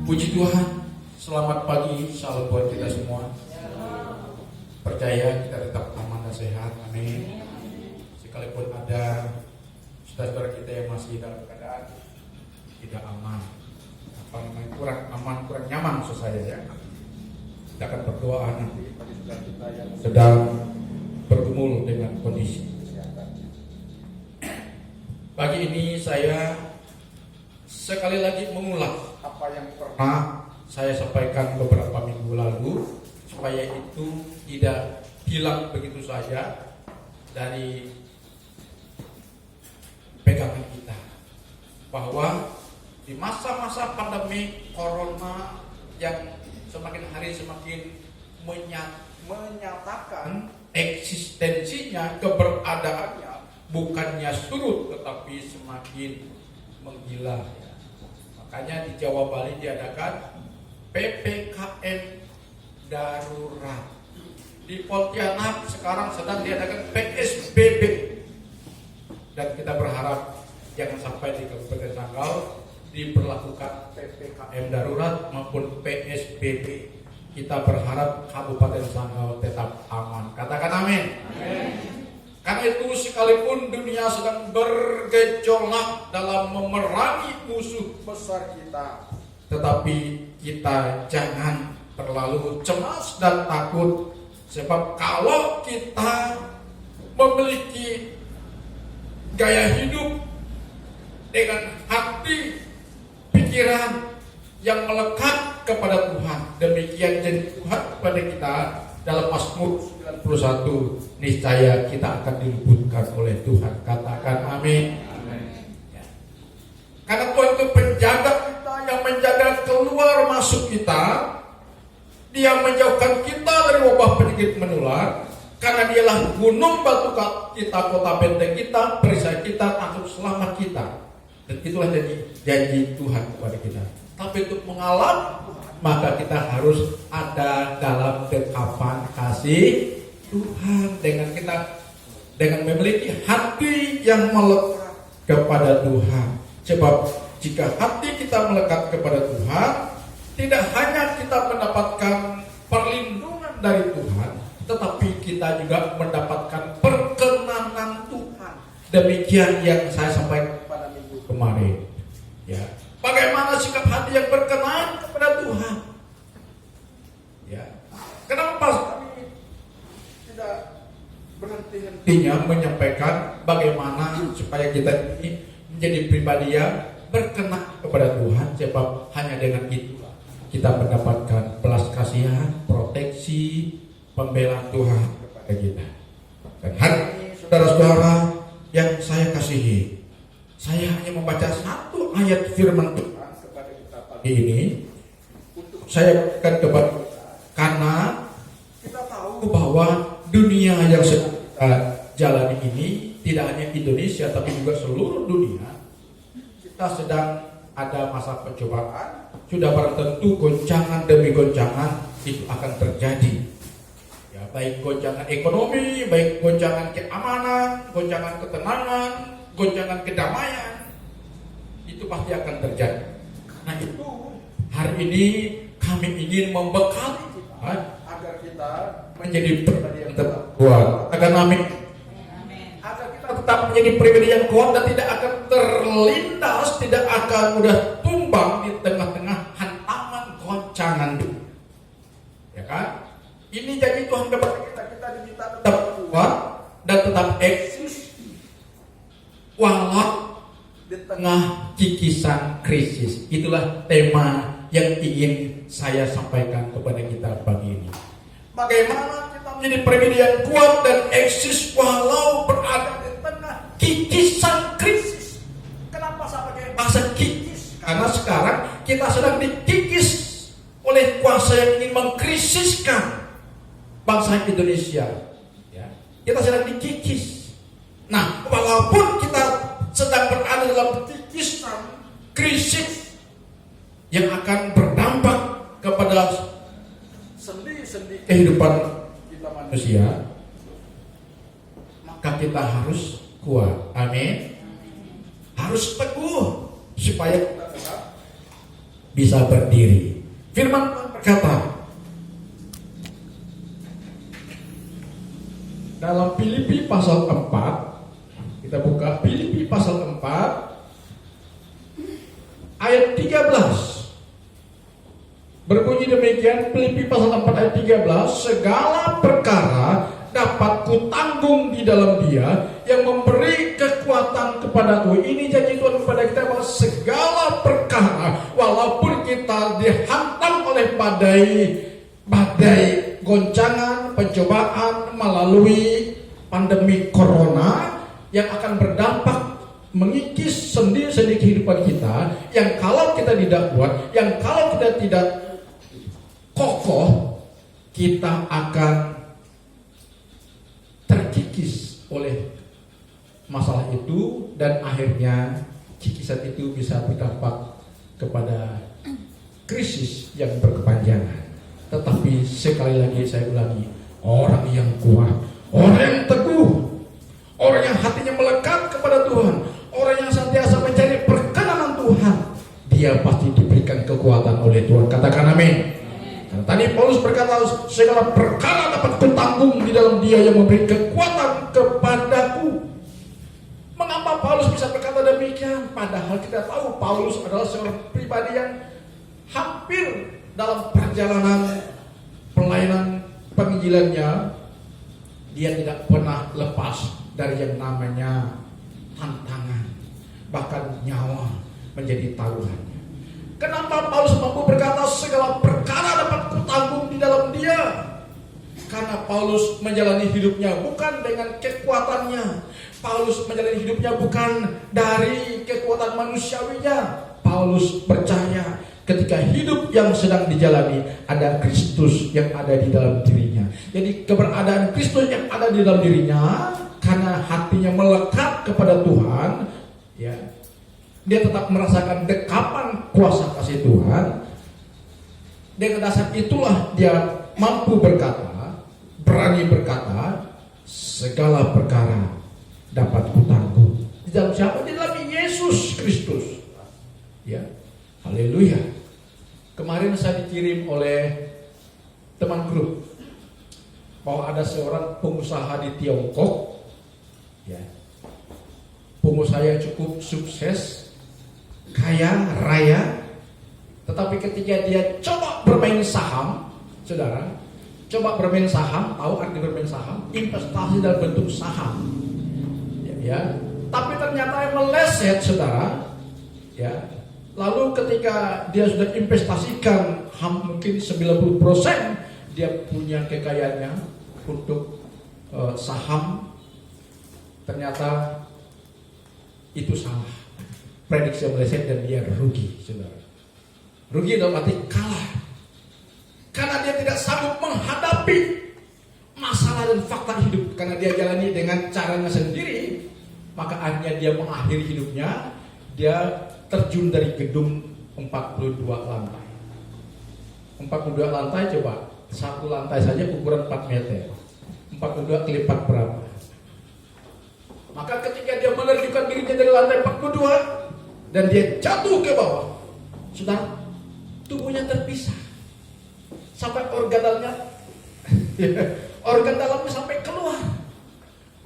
Puji Tuhan, selamat pagi, salam buat kita semua. Percaya kita tetap aman dan sehat, amin. Sekalipun ada saudara kita yang masih dalam keadaan tidak aman, kurang aman, kurang nyaman maksud saya ya. Kita akan berdoa nanti bagi saudara kita yang sedang bergumul dengan kondisi kesehatan. Pagi ini saya sekali lagi mengulang apa yang pernah saya sampaikan beberapa minggu lalu, supaya itu tidak hilang begitu saja dari pegangan kita, bahwa di masa-masa pandemi corona yang semakin hari semakin menyatakan eksistensinya, keberadaannya bukannya surut tetapi semakin menggila. Makanya di Jawa Bali diadakan PPKM darurat. Di Pontianak sekarang sedang diadakan PSBB. Dan kita berharap jangan sampai di Kabupaten Sanggau diberlakukan PPKM darurat maupun PSBB. Kita berharap Kabupaten Sanggau tetap aman. Katakan amin. Amin. Karena itu sekalipun dunia sedang bergejolak dalam memerangi musuh besar kita, tetapi kita jangan terlalu cemas dan takut. Sebab kalau kita memiliki gaya hidup dengan hati, pikiran yang melekat kepada Tuhan, demikian jadi Tuhan kepada kita. Dalam Mazmur 91, niscaya kita akan diluputkan oleh Tuhan. Katakan amin. Ya. Karena Tuhan itu penjaga kita, yang menjaga keluar masuk kita. Dia menjauhkan kita dari wabah penyakit menular. Karena dialah gunung batu kita, kota benteng kita, perisai kita, takut selamat kita. Dan itulah janji Tuhan kepada kita. Tapi untuk mengalami, maka kita harus ada dalam dekapan kasih Tuhan, dengan memiliki hati yang melekat kepada Tuhan. Sebab jika hati kita melekat kepada Tuhan, tidak hanya kita mendapatkan perlindungan dari Tuhan, tetapi kita juga mendapatkan perkenanan Tuhan. Demikian yang saya sampaikan pada minggu kemarin. Ya. Bagaimana sikap hati yang berkenan kepada Tuhan? Ya. Kenapa kami tidak berhenti-hentinya menyampaikan bagaimana supaya kita ini menjadi pribadi yang berkenan kepada Tuhan? Sebab hanya dengan itu kita mendapatkan belas kasihan, proteksi, pembelaan Tuhan kepada kita. Dan hari ini saudara-saudara yang saya kasihi, saya hanya membaca satu ayat firman Tuhan kepada kita pagi ini. Untuk saya berikan kepada kita, karena kita tahu bahwa dunia yang sedang kita jalani ini tidak hanya Indonesia tapi juga seluruh dunia. Kita sedang ada masa pencobaan. Sudah barang tentu goncangan demi goncangan itu akan terjadi. Ya, baik goncangan ekonomi, baik goncangan keamanan, goncangan ketenangan, goncangan kedamaian, itu pasti akan terjadi. Karena itu hari ini kami ingin membekali kita agar kita menjadi pribadi yang tetap kuat. Agar amin. Agar kita tetap menjadi pribadi yang kuat dan tidak akan terlindas, tidak akan mudah tumbang di tengah-tengah hantaman goncangan. Ya kan? Ini jadi Tuhan kepada kita. Kita diminta tetap kuat dan tetap eksis walau di tengah kikisan krisis. Itulah tema yang ingin saya sampaikan kepada kita pagi ini. Bagaimana kita menjadi pribadi yang kuat dan eksis walau berada di tengah kikisan krisis. Kenapa saya pakai bahasa kikis? Karena sekarang kita sedang dikikis oleh kuasa yang ingin mengkrisiskan bangsa Indonesia. Ya, kita sedang dikikis. Nah, walaupun kita sedang berada dalam kikisan krisis yang akan berdampak kepada sendi-sendi kehidupan kita manusia, maka kita harus kuat. Amin. Harus teguh supaya kita tetap bisa berdiri. Firman Tuhan berkata dalam Filipi pasal 4, kita buka Filipi pasal 4 ayat 13. Berbunyi demikian, Filipi pasal 4 ayat 13, segala perkara dapat kutanggung di dalam Dia yang memberi kekuatan kepadaku. Ini janji Tuhan kepada kita bahwa segala perkara, walaupun kita dihantam oleh badai goncangan, pencobaan melalui pandemi corona yang akan berdampak mengikis sendi-sendi kehidupan kita, yang kalau kita tidak kuat, yang kalau kita tidak kokoh, kita akan terkikis oleh masalah itu, dan akhirnya kikisan itu bisa berdampak kepada krisis yang berkepanjangan. Tetapi sekali lagi saya ulangi, orang yang kuat, orang yang teguh, orang yang hatinya melekat kepada Tuhan, orang yang senantiasa mencari perkenanan Tuhan, dia pasti diberikan kekuatan oleh Tuhan. Katakan amin. Karena tadi Paulus berkata, segala perkara dapat kutanggung di dalam Dia yang memberi kekuatan kepadaku. Mengapa Paulus bisa berkata demikian? Padahal kita tahu Paulus adalah seorang pribadi yang hampir dalam perjalanan pelayanan penginjilannya, dia tidak pernah lepas dari yang namanya tantangan, bahkan nyawa menjadi taruhannya. Kenapa Paulus mampu berkata segala perkara dapat kutanggung di dalam Dia? Karena Paulus menjalani hidupnya bukan dengan kekuatannya. Paulus menjalani hidupnya bukan dari kekuatan manusiawinya. Paulus percaya ketika hidup yang sedang dijalani ada Kristus yang ada di dalam dirinya. Jadi keberadaan Kristus yang ada di dalam dirinya, karena hatinya melekat kepada Tuhan, ya, dia tetap merasakan dekapan kuasa kasih Tuhan. Dengan dasar itulah dia mampu berkata, berani berkata, segala perkara dapat kutanggung. Di dalam siapa? Di dalam Yesus Kristus. Ya, haleluya. Kemarin saya dikirim oleh teman grup bahwa ada seorang pengusaha di Tiongkok, ya, pengusaha yang cukup sukses, kaya raya, tetapi ketika dia coba bermain saham, saudara, coba bermain saham, tahu arti bermain saham? Investasi dalam bentuk saham, ya. Tapi ternyata meleset, saudara, ya. Lalu ketika dia sudah investasikan mungkin 90% dia punya kekayaannya untuk saham, ternyata itu salah. Prediksi meleset dan dia rugi, saudara. Rugi dalam arti kalah. Karena dia tidak sanggup menghadapi masalah dan fakta hidup. Karena dia jalani dengan caranya sendiri, maka akhirnya dia mengakhiri hidupnya. Dia terjun dari gedung 42 lantai. 42 lantai, coba. Satu lantai saja ukuran 4 meter. 42 kali 4 berapa? Maka ketika dia menerjunkan dirinya dari lantai 42 dan dia jatuh ke bawah, sudah tubuhnya terpisah sampai organ dalamnya sampai keluar,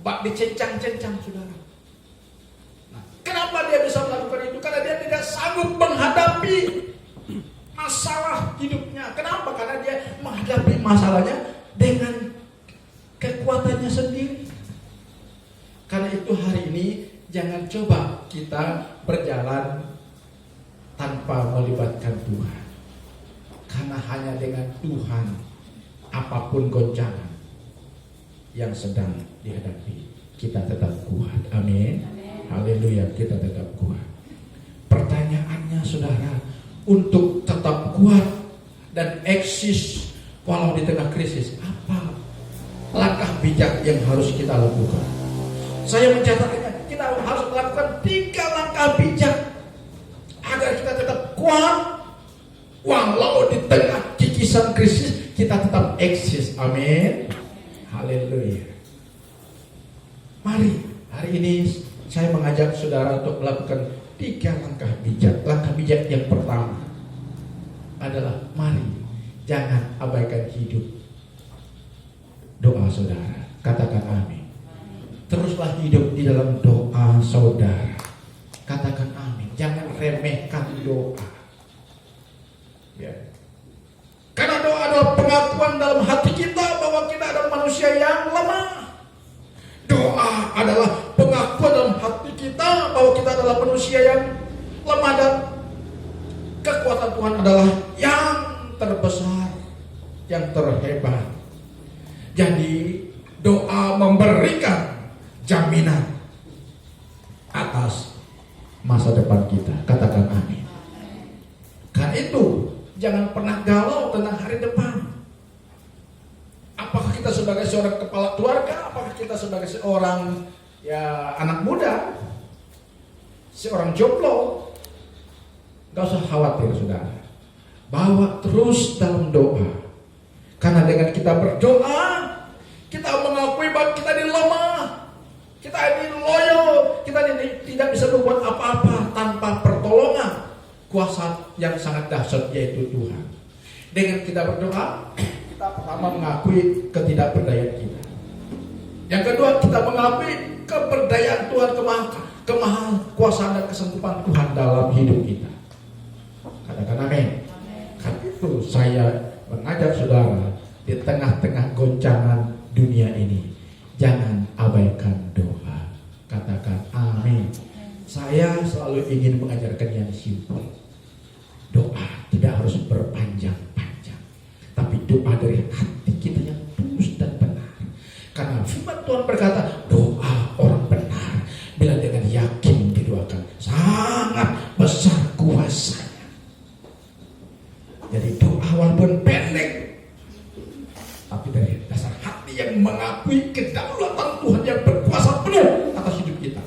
bak dicencang-cencang, saudara. Nah, kenapa dia bisa melakukan itu? Karena dia tidak sanggup menghadapi masalah hidupnya. Kenapa? Karena dia menghadapi masalahnya dengan kekuatannya sendiri. Karena itu hari ini jangan coba kita berjalan tanpa melibatkan Tuhan. Karena hanya dengan Tuhan apapun goncangan yang sedang dihadapi, kita tetap kuat. Amin. Haleluya, kita tetap kuat. Pertanyaannya, saudara, untuk tetap kuat dan eksis walau di tengah krisis, apa langkah bijak yang harus kita lakukan? Saya mencatatnya, kita harus melakukan 3 langkah bijak agar kita tetap kuat walau di tengah kikisan krisis, kita tetap eksis. Amin. Haleluya. Mari hari ini saya mengajak saudara untuk melakukan 3 langkah bijak. Langkah bijak yang pertama, adalah mari jangan abaikan hidup doa saudara. Katakan amin. Teruslah hidup di dalam doa saudara. Katakan amin. Jangan remehkan doa. Ya. Karena doa adalah pengakuan dalam hati kita bahwa kita adalah manusia yang lemah. Doa adalah pengakuan dalam hati kita bahwa kita adalah manusia yang lemah, dan kekuatan Tuhan adalah yang terbesar, yang terhebat. Jadi doa memberikan jaminan atas masa depan kita. Katakan amin. Karena itu jangan pernah galau tentang hari depan. Apakah kita sebagai seorang kepala keluarga, apakah kita sebagai seorang anak muda, seorang jomblo, gak usah khawatir saudara. Bawa terus dalam doa. Karena dengan kita berdoa, kita mengakui bahwa kita ini lemah, kita ini loyo, kita ini tidak bisa berbuat apa-apa tanpa pertolongan kuasa yang sangat dahsyat, yaitu Tuhan. Dengan kita berdoa, kita pertama mengakui ketidakberdayaan kita. Yang kedua, kita mengakui keberdayaan Tuhan, kemaha kuasaan dan kesanggupan Tuhan dalam hidup kita. Katakan amin. Karena itu saya mengajak saudara, di tengah-tengah goncangan dunia ini, jangan abaikan doa. Katakan amin. Saya selalu ingin mengajarkan yang simpel. Doa tidak harus berpanjang-panjang, tapi doa dari hati kita yang tulus dan benar. Karena firman Tuhan berkata, doa orang benar bila dengan yakin didoakan sangat besar kuasanya. Jadi doa walaupun pendek, tapi dari dasar hati yang mengakui kedaulatan Tuhan yang berkuasa penuh atas hidup kita.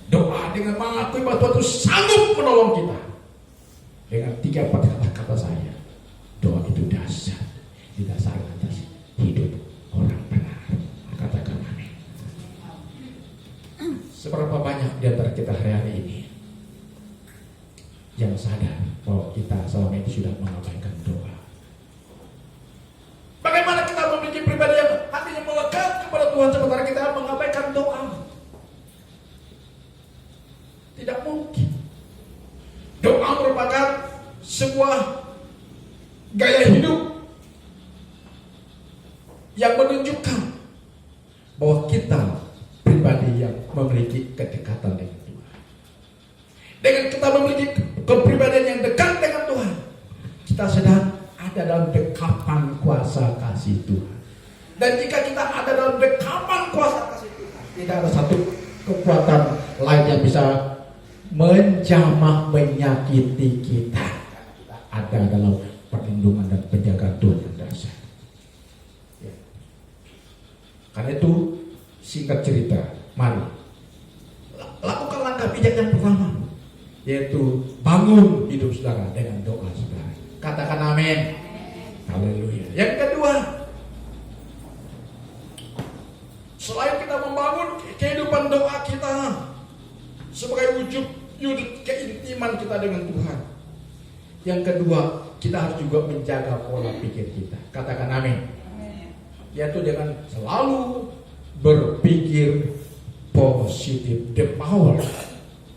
Doa dengan mengakui bahwa Tuhan itu sanggup menolong kita. Dengan 3-4 kata-kata saya, doa itu dasar, didasarkan atas hidup orang benar. Katakan amin. Seberapa banyak di antara kita hari ini yang sadar bahwa kita selama ini sudah mengabaikan doa? Bagaimana kita memiliki pribadi yang hatinya melekat kepada Tuhan sementara kita mengabaikan doa? Tidak mungkin. Doa merupakan sebuah gaya hidup yang menunjukkan bahwa kita pribadi yang memiliki kedekatan dengan Tuhan. Dengan kita memiliki kepribadian yang dekat dengan Tuhan, kita sedang ada dalam dekapan kuasa kasih Tuhan. Dan jika kita ada dalam dekapan kuasa kasih Tuhan, tidak ada satu kekuatan lain yang bisa menjamah menyakiti kita. Kita ada dalam perlindungan dan penjagaan Tuhan yang dahsyat. Ya. Karena itu singkat cerita, mari lakukan langkah bijak yang pertama, yaitu bangun hidup saudara dengan doa saudara. Katakan amin. Haleluya. Yang kedua, selain kita membangun kehidupan doa kita sebagai wujud keintiman kita dengan Tuhan, yang kedua, kita harus juga menjaga pola pikir kita. Katakan amin. Yaitu dengan selalu berpikir positif. The power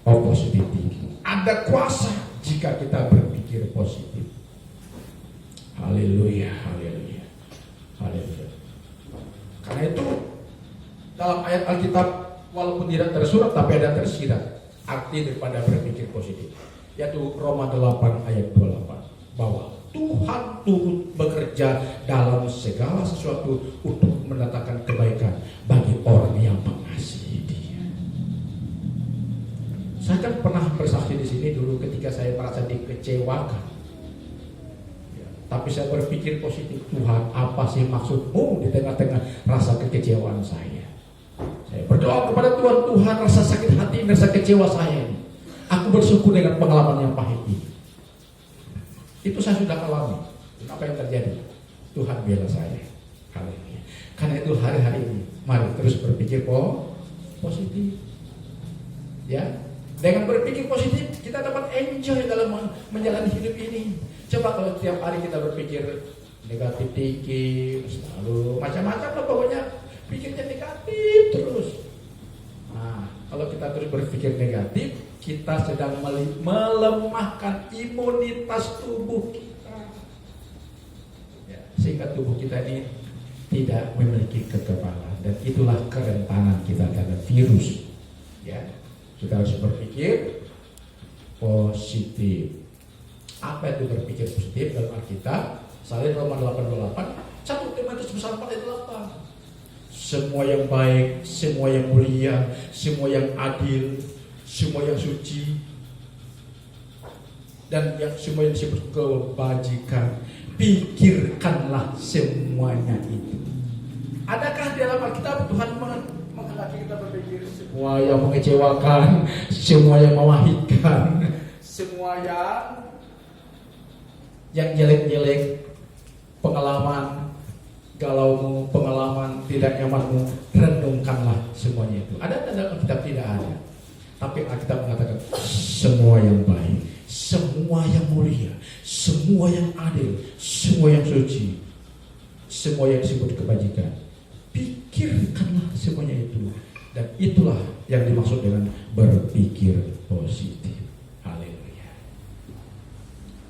of positive thinking. Ada kuasa jika kita berpikir positif. Haleluya, haleluya, haleluya. Karena itu dalam ayat Alkitab, walaupun tidak tersurat tapi ada tersirat arti daripada berpikir positif, yaitu Roma 8 ayat 28, bahwa Tuhan turut bekerja dalam segala sesuatu untuk mendatangkan kebaikan bagi orang yang mengasihi Dia. Saya kan pernah bersaksi di sini dulu ketika saya merasa dikecewakan. Ya, tapi saya berpikir positif, Tuhan, apa sih maksudmu di tengah-tengah rasa kekecewaan saya? Saya berdoa kepada Tuhan, Tuhan, rasa sakit hati, rasa kecewa saya ini, aku bersyukur dengan pengalaman yang pahit ini. Itu saya sudah alami. Apa yang terjadi? Tuhan bela saya. Haleluya. Karena itu hari-hari ini, mari terus berpikir positif. Ya, dengan berpikir positif kita dapat enjoy dalam menjalani hidup ini. Coba kalau tiap hari kita berpikir negatif dikit, selalu macam-macam lah pokoknya, pikirnya negatif terus. Nah, kalau kita terus berpikir negatif, kita sedang melemahkan imunitas tubuh kita, ya, sehingga tubuh kita ini tidak memiliki kekebalan, dan itulah kerentanan kita terhadap virus. Ya, kita harus berpikir positif. Apa itu berpikir positif dalam Alkitab? Salin Roma 8:28, 1 Timotius 4:8. Semua yang baik, semua yang mulia, semua yang adil, semua yang suci, dan yang semua yang disebut kebajikan, pikirkanlah semuanya itu. Adakah di dalam Alkitab Tuhan menghendaki kita berpikir semua yang mengecewakan, semua yang memahitkan, semua yang jelek-jelek, pengalaman galaumu, pengalaman tidak nyamanmu, renungkanlah semuanya itu. Ada dalam Alkitab? Tidak ada. Tapi Alkitab mengatakan semua yang baik, semua yang mulia, semua yang adil, semua yang suci, semua yang disebut kebajikan, pikirkanlah semuanya itu. Dan itulah yang dimaksud dengan berpikir positif. Haleluya.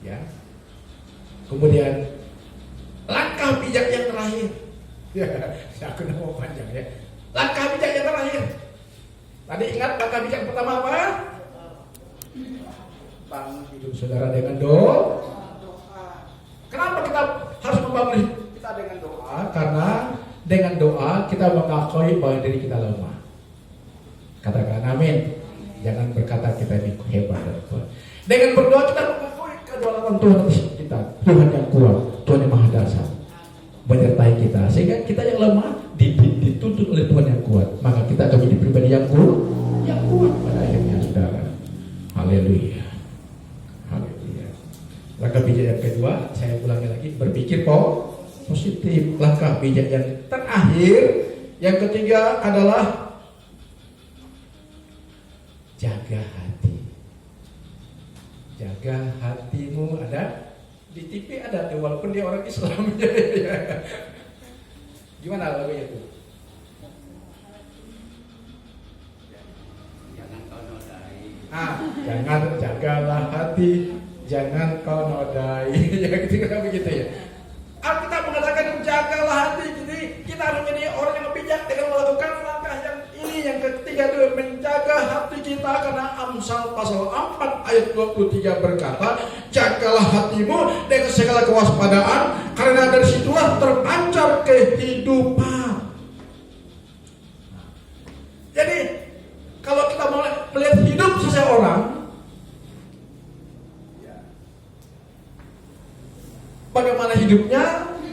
Ya. Kemudian langkah bijak yang terakhir. Ya, saya akan mau panjang ya. Langkah bijak yang terakhir. Tadi ingat langkah bijak pertama apa? Bangun hidup saudara dengan doa. Kenapa kita harus membangun hidup kita dengan doa? Karena dengan doa kita mengakui bahwa diri kita lemah. Katakan amin. Jangan berkata kita ini hebat dan kuat. Dengan berdoa kita mengakui kedaulatan Tuhan kita, Tuhan yang kuat, Tuhan yang maha dasar menyertai kita, sehingga kita yang lemah dituntut oleh Tuhan yang kuat. Maka kita akan menjadi pribadi yang kuat pada akhirnya, saudara. Haleluya. Haleluya. Langkah bijak yang kedua, saya ulangi lagi, berpikir positif. Langkah bijak yang terakhir, yang ketiga adalah jaga hati. Jaga hatimu. Ada di TV ada, walaupun dia orang Islam. Gimana lagunya itu? Jangan kau nodai. Jangan, jagalah hati, jangan kau nodai. Ya gitu ya. Alkitab mengatakan jagalah hati. Jadi kita harus menjadi orang yang bijak dengan melakukan langkah yang ini. Yang ketiga itu menjaga hati kita, karena Amsal pasal 4 ayat 23 berkata, jagalah hatimu dengan segala kewaspadaan, karena dari situlah terpancar kehidupan. Jadi kalau kita melihat hidup seseorang, bagaimana hidupnya,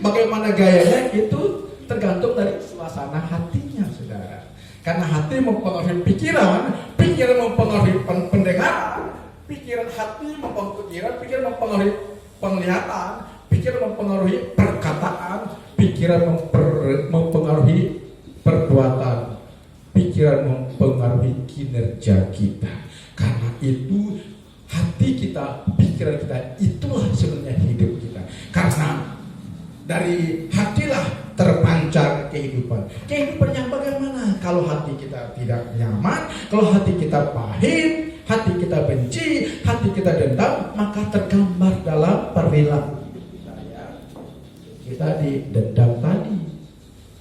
bagaimana gayanya, itu tergantung dari suasana hatinya, saudara. Karena hati mempengaruhi pikiran, pikiran mempengaruhi pendengaran, pikiran hati mempengaruhi pikiran mempengaruhi penglihatan, pikiran mempengaruhi perkataan, pikiran mempengaruhi perbuatan, pikiran mempengaruhi kinerja kita. Karena itu hati kita, pikiran kita, itulah sebenarnya hidup kita. Karena dari hatilah terpancar kehidupan. Kehidupan yang bagaimana? Kalau hati kita tidak nyaman, kalau hati kita pahit, hati kita benci, hati kita dendam, maka tergambar dalam perilaku kita. Ya. Kita didendam tadi.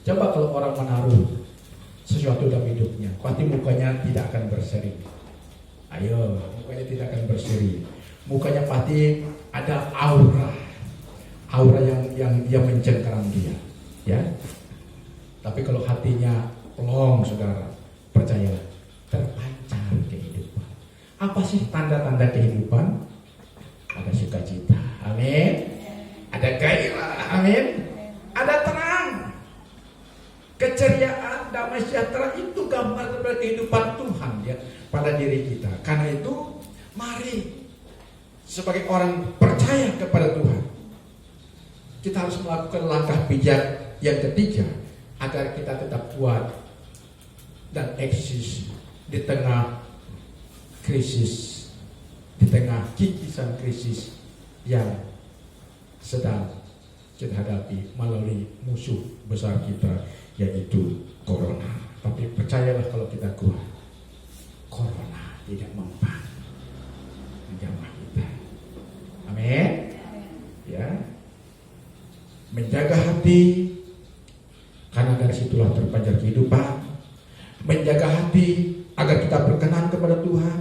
Coba kalau orang menaruh sesuatu dalam hidupnya, pasti mukanya tidak akan berseri. Ayo, mukanya tidak akan berseri. Mukanya pasti ada aura yang mencengkeram dia. Ya, tapi kalau hatinya plong, saudara, percayalah, terpancar kehidupan. Apa sih tanda-tanda kehidupan? Ada sukacita, amin. Ada gairah, amin. Ada terang, keceriaan, damai sejahtera, itu gambar dari kehidupan Tuhan ya pada diri kita. Karena itu, mari sebagai orang percaya kepada Tuhan, kita harus melakukan langkah bijak yang ketiga, agar kita tetap kuat dan eksis di tengah krisis, di tengah kikisan krisis yang sedang kita hadapi melalui musuh besar kita, yaitu corona. Tapi percayalah kalau kita kuat, corona tidak mempan menjamah kita. Amin. Ya, menjaga hati, karena dari situlah terpancar kehidupan. Menjaga hati agar kita berkenan kepada Tuhan.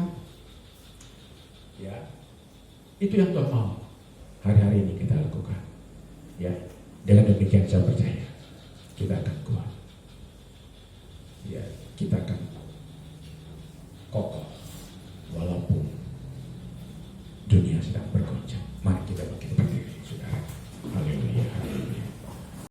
Ya, itu yang Tuhan mau hari-hari ini kita lakukan. Ya, dengan demikian saya percaya kita akan kuat.